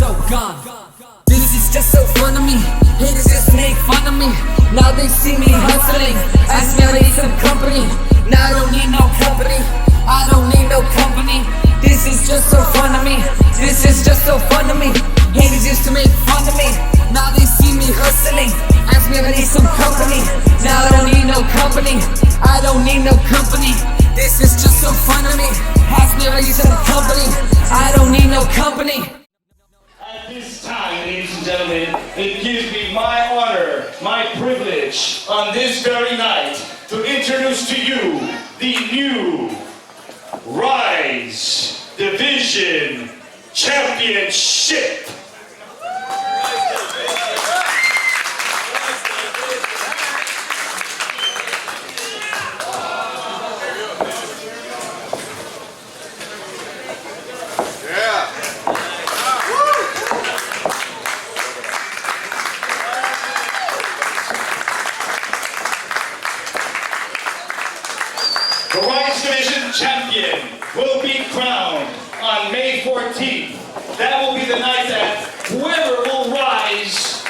so gone. This is just so fun to me. Haters just make fun of me. Now they see me hustling. Ask me how they some company. Now I don't need no company. I don't need no company. This is just so fun to me. This is just so fun to me. Haters used to make fun of me. Now they see me hustling. Ask me if I need some company. Now I don't need no company. I don't need no company. This is just so fun to me. Ask me if I need some company. I don't need no company. At this time, ladies and gentlemen, it gives me my honor, my privilege on this very night to introduce to you the new Rise Division Championship. The Rise Division Champion will be crowned on May 14th. That will be the night that whoever will rise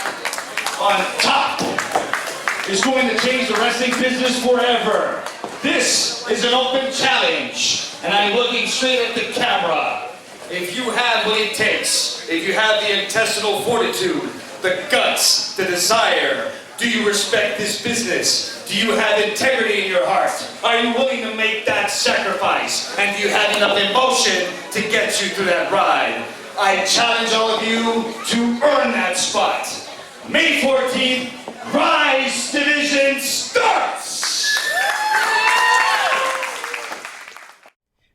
on top is going to change the wrestling business forever. This is an open challenge, and I'm looking straight at the camera. If you have what it takes, if you have the intestinal fortitude, the guts, the desire, do you respect this business? Do you have integrity in your heart? Are you willing to make that sacrifice? And do you have enough emotion to get you through that ride? I challenge all of you to earn that spot. May 14th, Rise Division starts!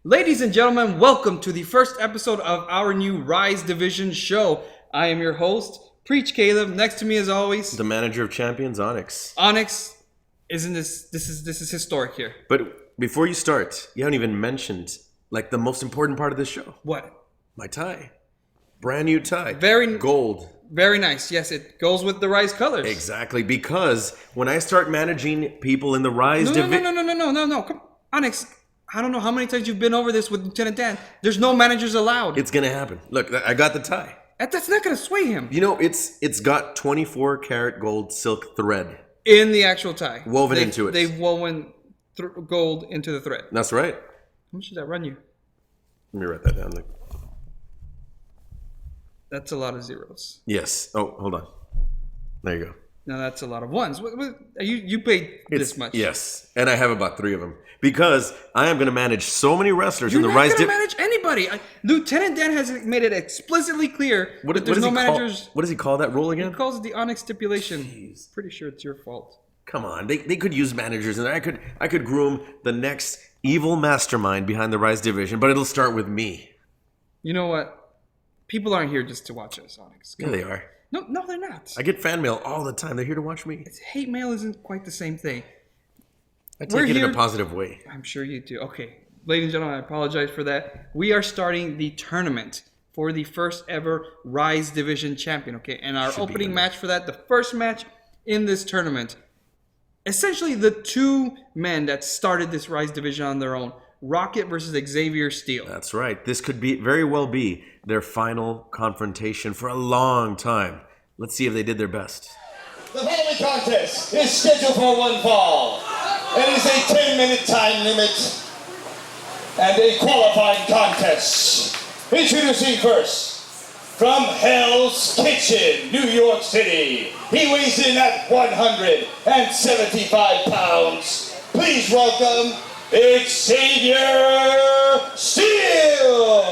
Ladies and gentlemen, welcome to the first episode of our new Rise Division show. I am your host, Preach Caleb. Next to me, as always, the manager of champions, Onyx. Onyx, isn't this is historic here? But before you start, you haven't even mentioned like the most important part of this show. What? My tie, brand new tie, very gold, very nice. Yes, it goes with the Rise colors. Exactly, because when I start managing people in the Rise division, no, come, Onyx. I don't know how many times you've been over this with Lieutenant Dan. There's no managers allowed. It's gonna happen. Look, I got the tie. That's not gonna sway him. You know, it's got 24 karat gold silk thread in the actual tie, woven into it. They've woven gold into the thread. That's right. How much does that run you? Let me write that down. That's a lot of zeros. Yes. Oh, hold on. There you go. Now that's a lot of ones. You paid this much? Yes, and I have about 3 of them because I am going to manage so many wrestlers You're in the not Rise. You're not going to manage anybody. Lieutenant Dan has made it explicitly clear that there's no managers. What does he call that rule again? He calls it the Onyx stipulation. Jeez. Pretty sure it's your fault. Come on, they could use managers, and I could groom the next evil mastermind behind the Rise division, but it'll start with me. You know what? People aren't here just to watch us, Onyx. Yeah, they are. No, they're not. I get fan mail all the time. They're here to watch me. Hate mail isn't quite the same thing. I take it in a positive way. I'm sure you do. Okay, ladies and gentlemen, I apologize for that. We are starting the tournament for the first ever Rise Division champion. Okay, and our opening match for that, the first match in this tournament, essentially the 2 men that started this Rise Division on their own, Rocket versus Xavier Steele. That's right. This could very well be their final confrontation for a long time. Let's see if they did their best. The following contest is scheduled for 1 fall. It is a 10-minute time limit and a qualifying contest. Introducing first, from Hell's Kitchen, New York City. He weighs in at 175 pounds. Please welcome Xavier Steele.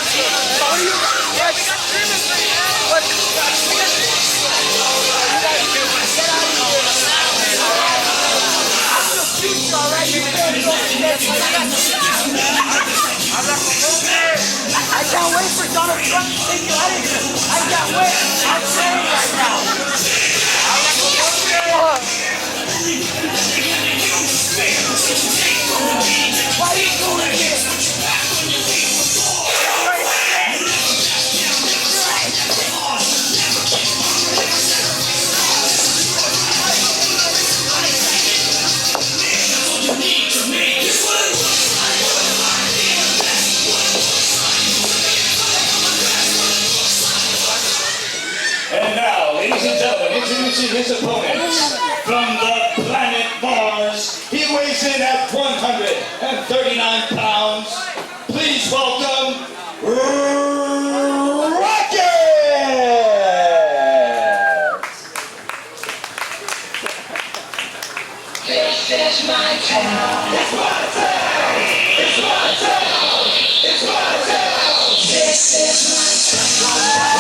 I can't wait for Donald Trump to take you out of here. I can't wait. I'm saying right now. Why are you doing this? And now, ladies and gentlemen, introducing his opponent from the planet Mars. He weighs in at 139 pounds. Please welcome Rocket! This is my town. It's my town. It's my town. It's my town. This is my town.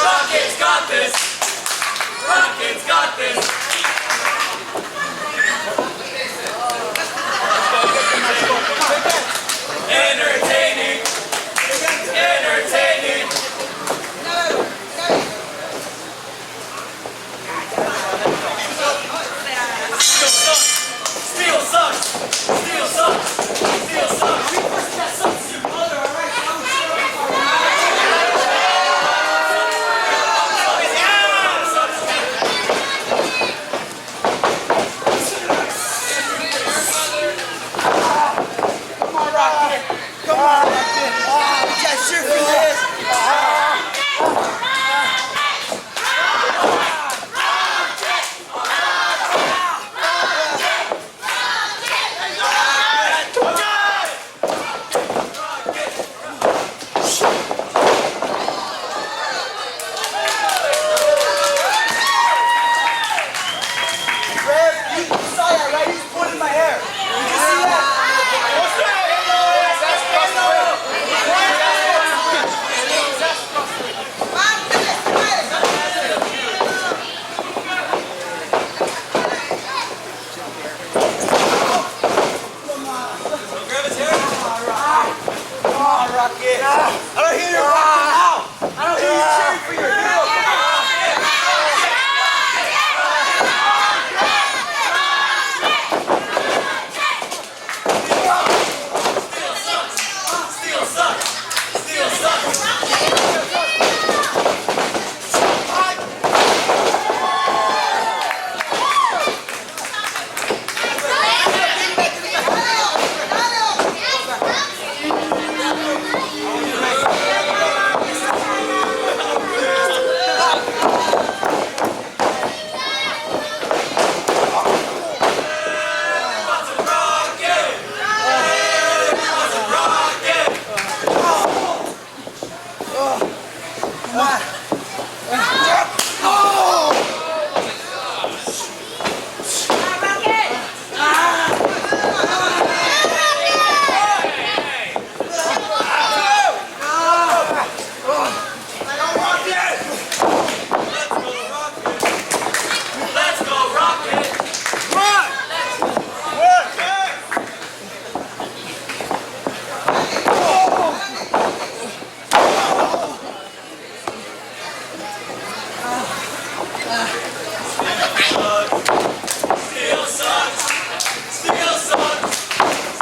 Rocket's got this! Rocket's got this! Entertaining! Entertaining! Steel sucks! Steel sucks! Steel sucks! That sucks, you mother, alright? Steel sucks. Steel sucks. Steel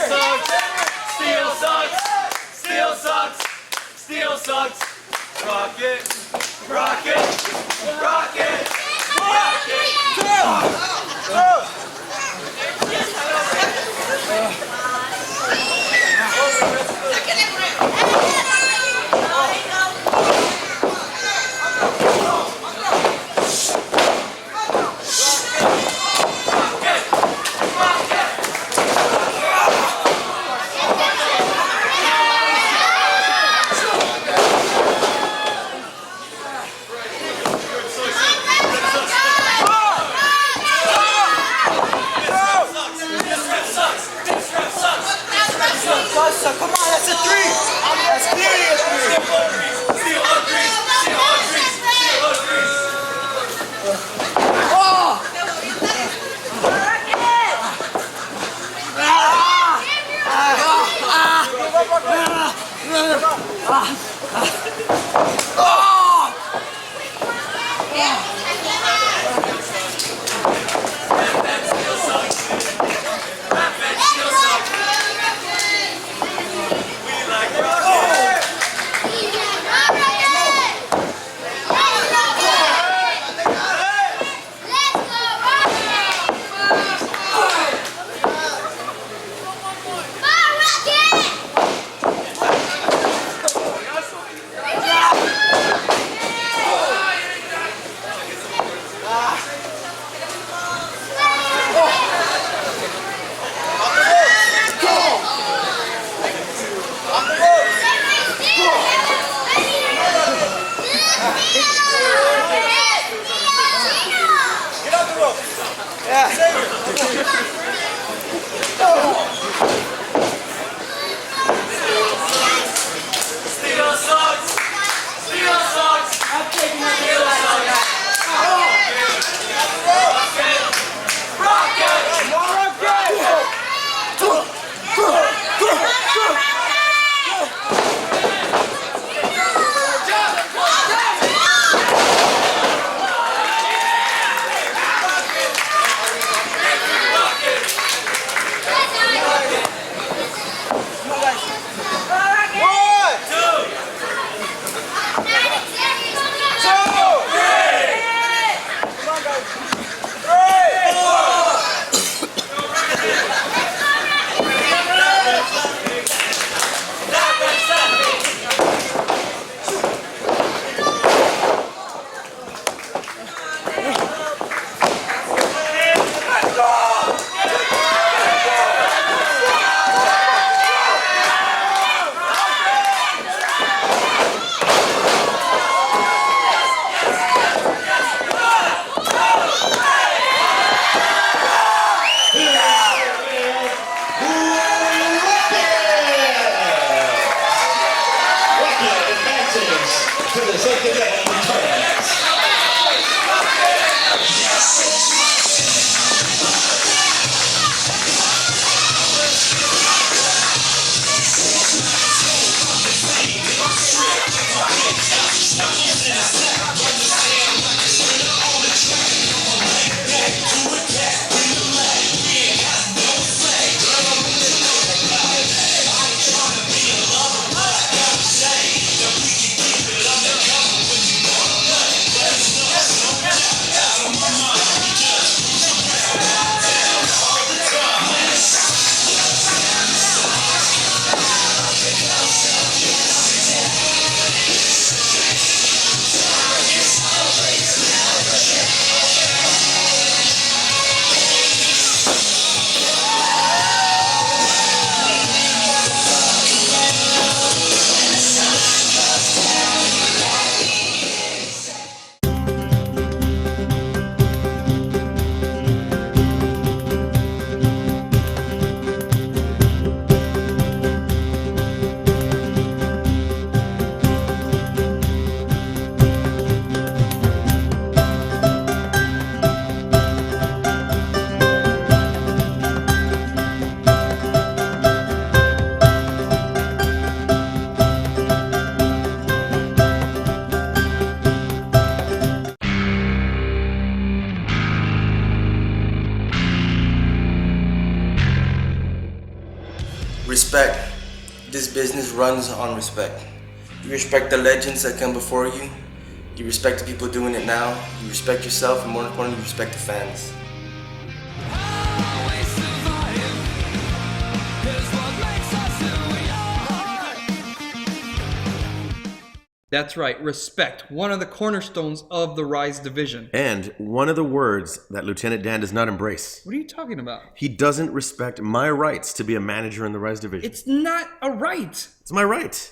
sucks. Steel sucks. Steel sucks. Steel sucks. Rocket. Rocket. Rocket. Rocket. Come on, that's a 3. That's clearly a 3. Steel ugrease. Steel ugrease. Steel ugrease. Steel sucks. Steel sucks. I'm taking my steel sucks. this business runs on respect. You respect the legends that come before you. You respect the people doing it now. You respect yourself, and more importantly, you respect the fans. That's right, respect, one of the cornerstones of the Rise division. And one of the words that Lieutenant Dan does not embrace. What are you talking about? He doesn't respect my rights to be a manager in the Rise division. It's not a right. It's my right.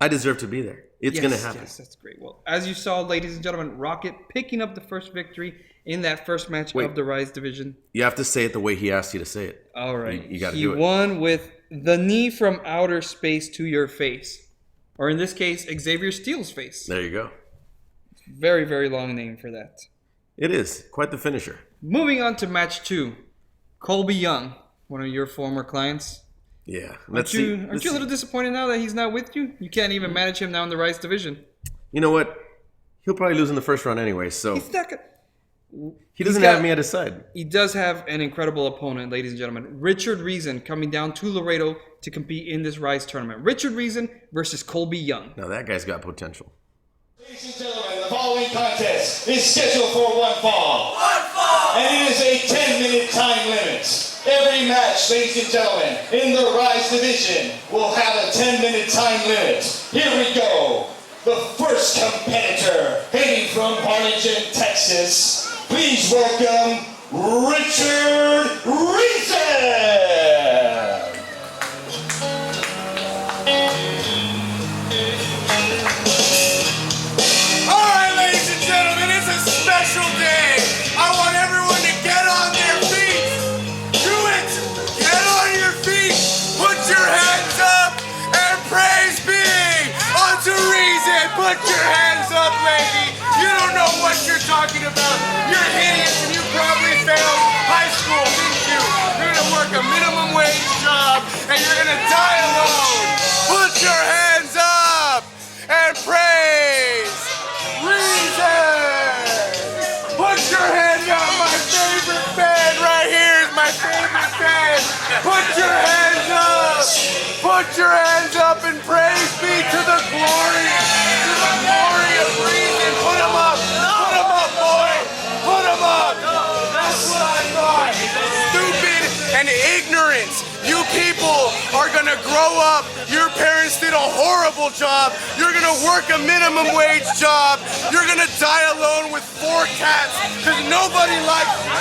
I deserve to be there. It's going to happen. Yes, that's great. Well, as you saw, ladies and gentlemen, Rocket picking up the first victory in that first match of the Rise division. You have to say it the way he asked you to say it. All right. You got to do it. He won with the knee from outer space to your face. Or in this case, Xavier Steele's face. There you go. Very, very long name for that. It is. Quite the finisher. Moving on to match 2. Colby Young, one of your former clients. Yeah. Aren't you a little disappointed now that he's not with you? You can't even manage him now in the Rise division. You know what? He'll probably lose in the first round anyway, so He's not gonna... he doesn't have me at his side. He does have an incredible opponent, ladies and gentlemen. Richard Reason coming down to Laredo to compete in this Rise tournament. Richard Reason versus Colby Young. Now that guy's got potential. Ladies and gentlemen, the following contest is scheduled for one fall. And it is a 10-minute time limit. Every match, ladies and gentlemen, in the Rise division will have a 10-minute time limit. Here we go. The first competitor, hating from Harlingen, Texas. Please welcome Richard Reason. All right, ladies and gentlemen, it's a special day. I want everyone to get on their feet. Do it. Get on your feet. Put your hands up and praise be unto Reason. Put your hands up, lady. You don't know what you're talking about. You're hideous and you probably failed high school, didn't you? You're gonna work a minimum wage job and you're gonna die alone. Put your hands up and praise Reason. Put your hands up. My favorite band right here is my favorite band. Put your hands up. Put your hands up and praise be to the glory of Reason. Put them up. Put them up, boy. Put them up. That's what I thought. Stupid and ignorant. You people are gonna grow up. Your parents did a horrible job. You're gonna work a minimum wage job. You're gonna die alone with 4 cats because nobody likes you.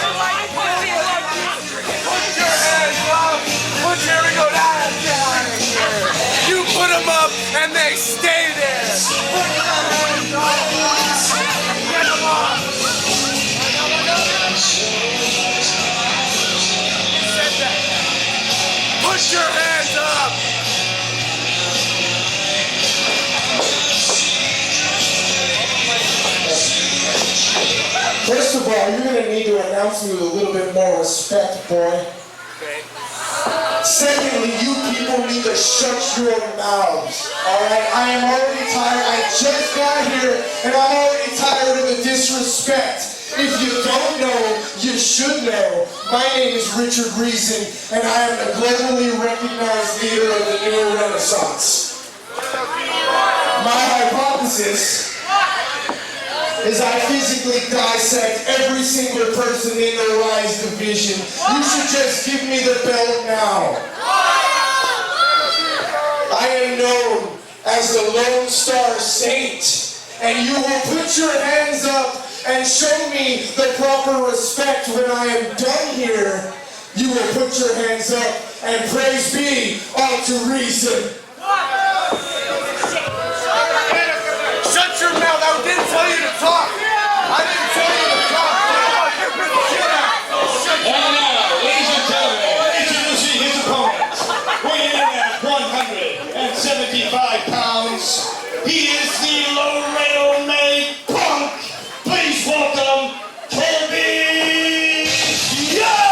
Put your hands up. Here we go. You put them up and they stay there. Put your hands up. Get them up. Said that. Put your hands up. First of all, you're going to need to announce me with a little bit more respect, boy. Secondly, you people need to shut your mouths, alright? I am already tired. I just got here, and I'm already tired of the disrespect. If you don't know, you should know. My name is Richard Reason, and I am the globally recognized leader of the new Renaissance. My hypothesis is I physically dissect every single person in the Rise division. You should just give me the belt now. I am known as the Lone Star Saint, and you will put your hands up and show me the proper respect when I am done here. You will put your hands up and praise be unto Reason. Shut your mouth. I didn't tell you to talk. I didn't tell you to talk. And now, ladies and gentlemen, introducing his opponent, weighing in at 175 pounds, he is the Laredo-made punk. Please welcome Colby Young!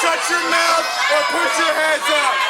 shut your mouth or put your hands up.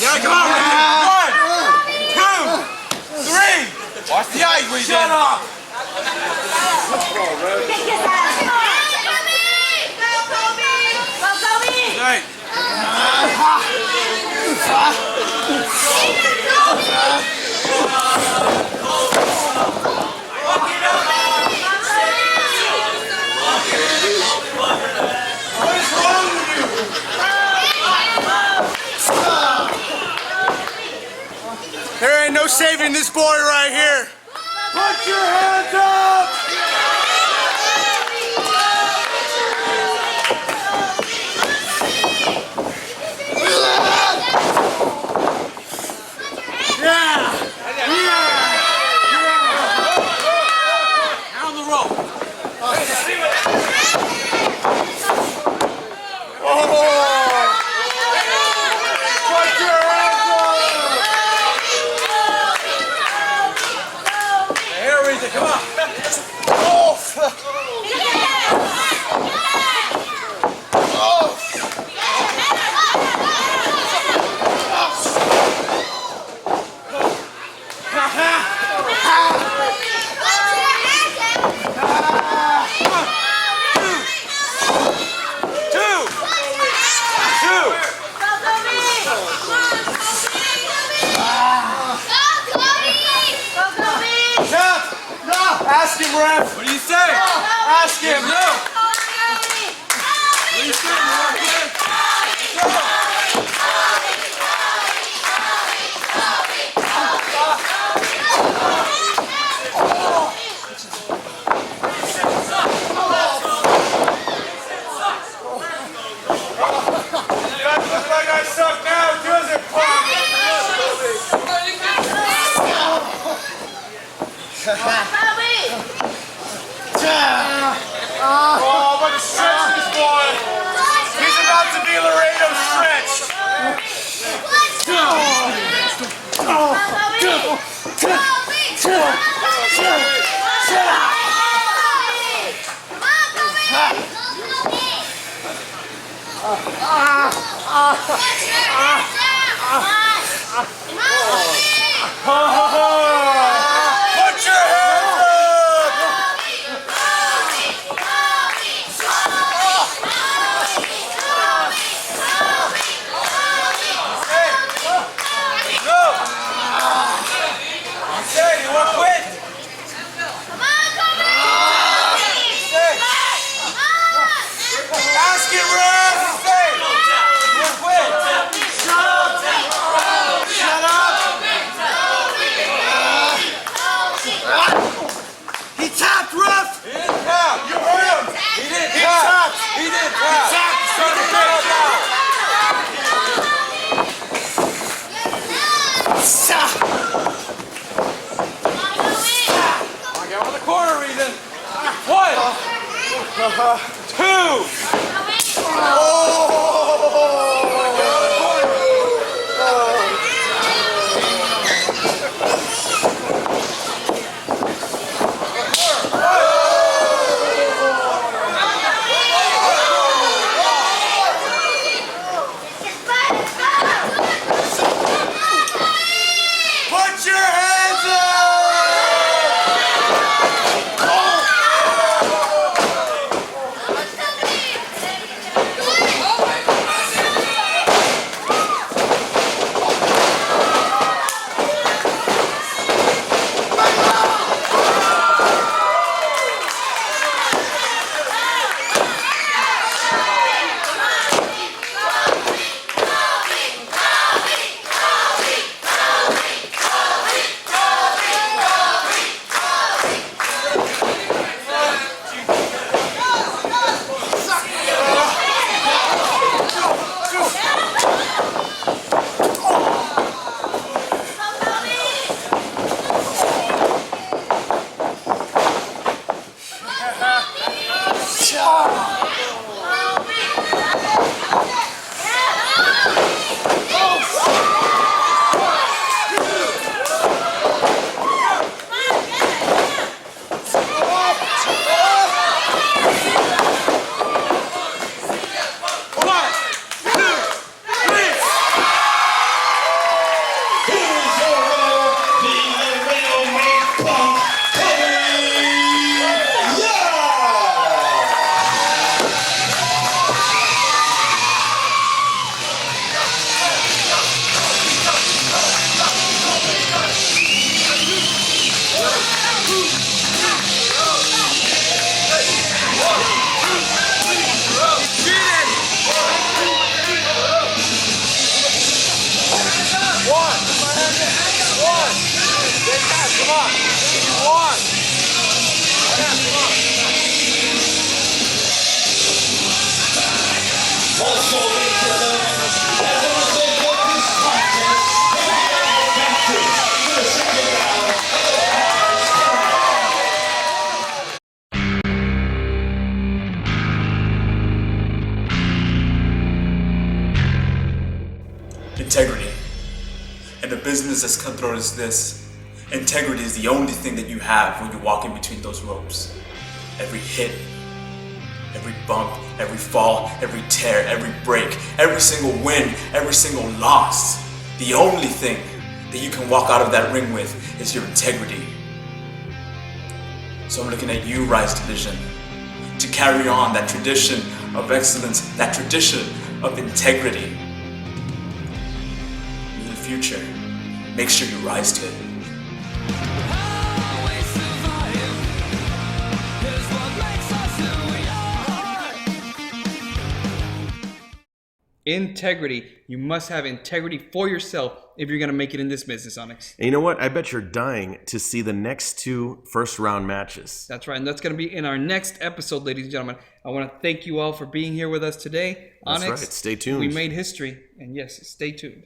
Yeah, come on. 1, 2, 3. Watch the eye, Weezy. Shut up. Right. There ain't no saving this boy right here. Put your hands up! Yeah! Down the rope. Come on. Ask him, ref. What do you say? Ask him. No. What do you say, Looks like I suck now, does it, punk? Put your hands up! Go! Say, you want to quit? Ask it, Russ! Say, you want to quit? Shut up! He tapped, Russ! He didn't tap. You heard him. He didn't tap. He didn't tap. He tapped. Start to get up now. I got on the corner, Reason. 2. Put your hands up! Come on. You won. Come on. Also, ladies and gentlemen, as a result of this contest, we are advancing to the second round of the Integrity. And a business as cutthroat as this, integrity is the only thing that you have when you walk in between those ropes. Every hit, every bump, every fall, every tear, every break, every single win, every single loss. The only thing that you can walk out of that ring with is your integrity. So I'm looking at you, Rise Division, to carry on that tradition of excellence, that tradition of integrity. In the future, make sure you rise to it. Integrity. You must have integrity for yourself if you're going to make it in this business, Onyx. And you know what? I bet you're dying to see the next 2 first-round matches. That's right, and that's going to be in our next episode, ladies and gentlemen. I want to thank you all for being here with us today. That's Onyx, right. Stay tuned. We made history, and yes, stay tuned.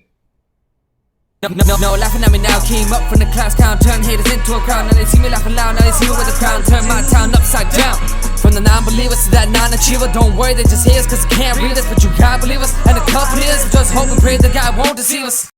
No, laughing at me now. Came up from the class count, turn haters into a crowd. Now they see me laughing loud, now they see me with a crown. Turn my town upside down. From the non-believers to that non-achiever. Don't worry, they just hear us cause they can't read us. But you can't believe us, and the company is just hope and pray that God won't deceive us.